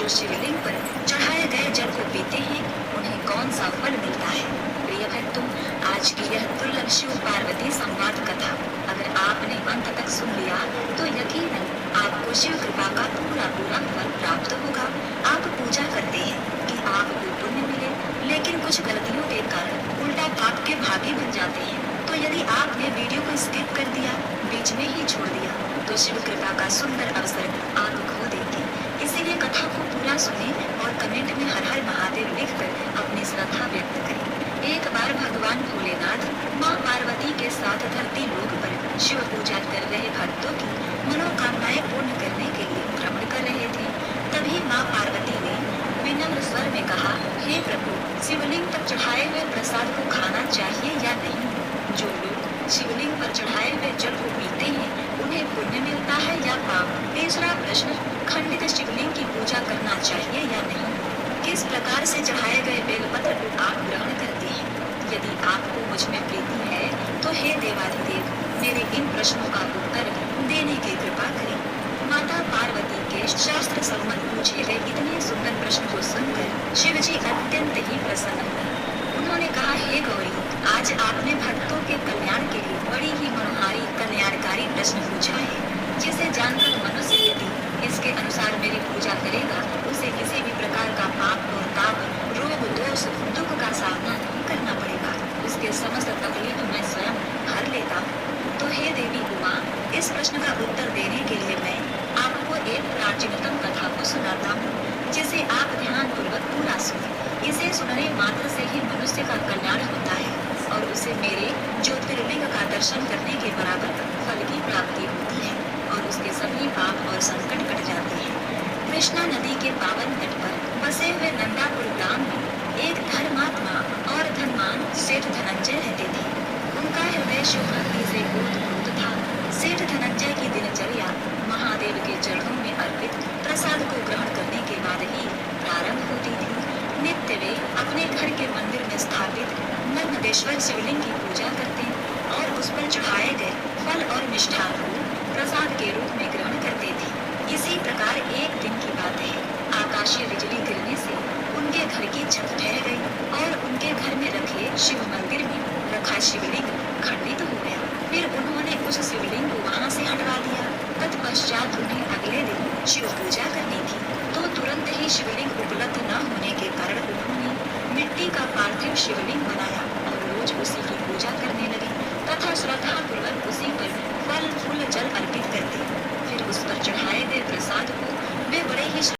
जो शिवलिंग पर चढ़ाए गए जल को पीते हैं उन्हें कौन सा फल मिलता है। प्रिय भक्तों, आज की यह दुर्लभ शिव पार्वती संवाद कथा अगर आपने अंत तक सुन लिया तो यकीनन आपको शिव कृपा का पूरा फल प्राप्त होगा। आप पूजा करते हैं कि आपको पुण्य मिले, लेकिन कुछ गलतियों के कारण उल्टा पाप के भागी बन जाते हैं। तो यदि आपने वीडियो को स्किप कर दिया, बीच में ही छोड़ दिया, तो शिव कृपा का सुंदर अवसर आप खो देंगे। इसीलिए कथा को पूरा सुने और कमेंट में हर हर महादेव लिखकर अपनी श्रद्धा व्यक्त करें। एक बार भगवान भोलेनाथ माँ पार्वती के साथ धरती लोक पर शिव पूजा कर रहे भक्तों की मनोकामनाएं पूर्ण करने के लिए भ्रमण कर रहे थे। तभी माँ पार्वती ने विनम्र स्वर में कहा, हे प्रभु, शिवलिंग पर चढ़ाए हुए प्रसाद को खाना चाहिए या नहीं? जो लोग शिवलिंग पर चढ़ाए हुए जल को पीते हैं उन्हें पुण्य मिलता है या पाप? तीसरा प्रश्न, खंडित शिवलिंग की पूजा करना चाहिए या नहीं? किस प्रकार से चढ़ाए गए बेलपत्र को आप ग्रहण करते हैं? यदि आपको मुझ में प्रीति है तो हे देवाधिदेव, मेरे इन प्रश्नों का उत्तर देने की कृपा करें। माता पार्वती के शास्त्र सम्मत पूछे गए इतने सुंदर प्रश्न को सुनकर शिव जी अत्यंत ही प्रसन्न हुए। उन्होंने कहा, हे गौरी, आज आपने भक्तों के कल्याण के लिए बड़ी ही मनोहारी कल्याणकारी प्रश्न पूछा है, जिसे जानकर मनुष्य यदि इसके अनुसार मेरी पूजा करेगा उसे किसी भी प्रकार का पाप और ताप, रोग, दोष, दुख का सामना नहीं करना पड़ेगा। उसके समस्त तकलीफ मैं स्वयं हर लेता हूँ। तो हे देवी उमा, इस प्रश्न का उत्तर देने के लिए मैं आपको एक प्राचीनतम कथा को सुनाता हूँ, जिसे आप ध्यान पूर्वक पूरा सुने। इसे सुनने मात्र से ही मनुष्य का कल्याण होता है और उसे मेरे ज्योतिर्लिंग का दर्शन करने के बराबर फल की प्राप्ति होती है और उसके सभी पाप और संकट कट जाते हैं। कृष्णा नदी के पावन तट पर बसे हुए नंदापुर ग्राम में एक धर्मात्मा और धनवान सेठ धनंजय रहते थे। उनका हृदय शिव भक्ति से ओतप्रोत था। सेठ धनंजय की दिनचर्या महादेव के चरणों में अर्पित प्रसाद को ग्रहण करने के बाद ही प्रारंभ होती थी। नित्य वे अपने घर के मंदिर में स्थापित नर्मदेश्वर शिवलिंग की पूजा करते और उस पर चढ़ाए गए फल और मिष्ठान को प्रसाद के रूप में